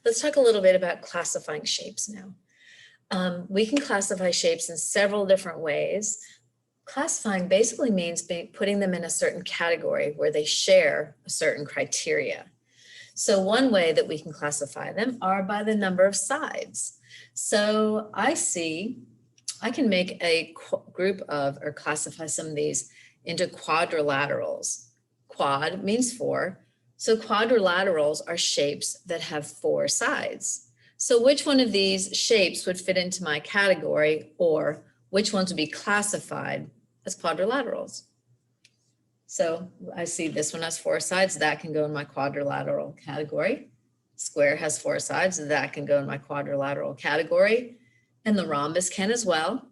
Let's talk a little bit about classifying shapes now. We can classify shapes in several different ways. Classifying basically means putting them in a certain category where they share a certain criteria. So one way that we can classify them are by the number of sides. So I can make a group of, or classify some of these into quadrilaterals. Quad means four. So quadrilaterals are shapes that have four sides. So which one of these shapes would fit into my category, or which ones would be classified as quadrilaterals? So I see this one has four sides, that can go in my quadrilateral category. Square has four sides, that can go in my quadrilateral category. And the rhombus can as well.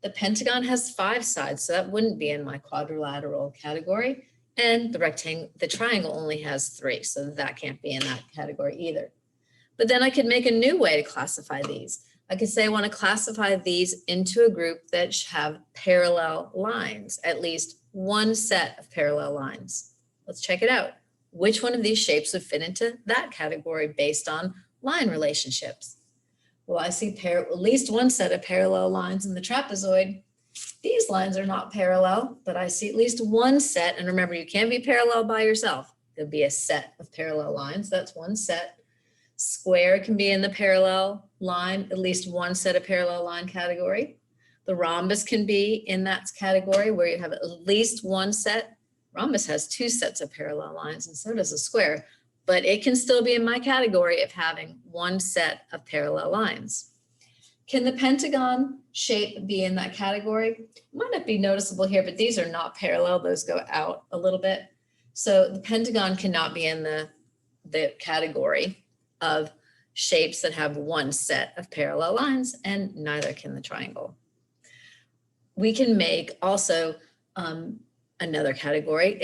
The pentagon has five sides, so that wouldn't be in my quadrilateral category. And the triangle only has three, so that can't be in that category either. But then I could make a new way to classify these. I could say I want to classify these into a group that have parallel lines, at least one set of parallel lines. Let's check it out. Which one of these shapes would fit into that category based on line relationships? Well, I see at least one set of parallel lines in the trapezoid. These lines are not parallel, but I see at least one set. And remember, you can't be parallel by yourself. There'll be a set of parallel lines. That's one set. Square can be in the parallel line, at least one set of parallel line category. The rhombus can be in that category where you have at least one set. Rhombus has two sets of parallel lines, and so does a square, but it can still be in my category of having one set of parallel lines. Can the pentagon shape be in that category? It might not be noticeable here, but these are not parallel. Those go out a little bit. So the pentagon cannot be in the category of shapes that have one set of parallel lines, and neither can the triangle. We can make also another category.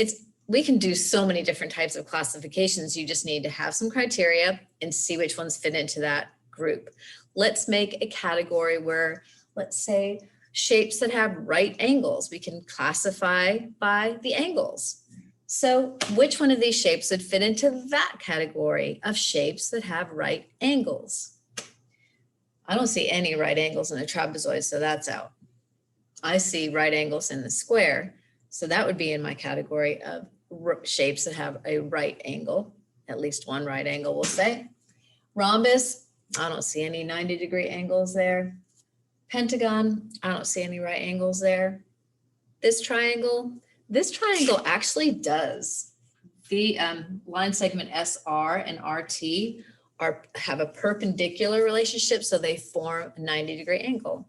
We can do so many different types of classifications. You just need to have some criteria and see which ones fit into that group. Let's make a category where, let's say, shapes that have right angles. We can classify by the angles. So which one of these shapes would fit into that category of shapes that have right angles? I don't see any right angles in a trapezoid, so that's out. I see right angles in the square, so that would be in my category of shapes that have a right angle, at least one right angle, we'll say. Rhombus, I don't see any 90-degree angles there. Pentagon, I don't see any right angles there. This triangle actually does. The line segment SR and RT have a perpendicular relationship, so they form a 90-degree angle.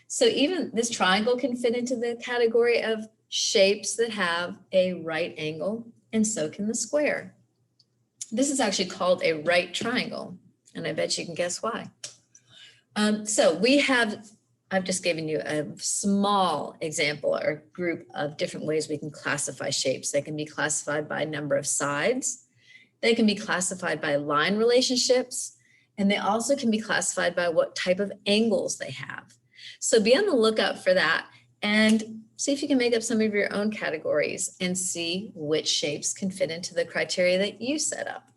So even this triangle can fit into the category of shapes that have a right angle, and so can the square. This is actually called a right triangle, and I bet you can guess why. I've just given you a small example or group of different ways we can classify shapes. They can be classified by number of sides. They can be classified by line relationships, and they also can be classified by what type of angles they have. So be on the lookout for that and see if you can make up some of your own categories and see which shapes can fit into the criteria that you set up.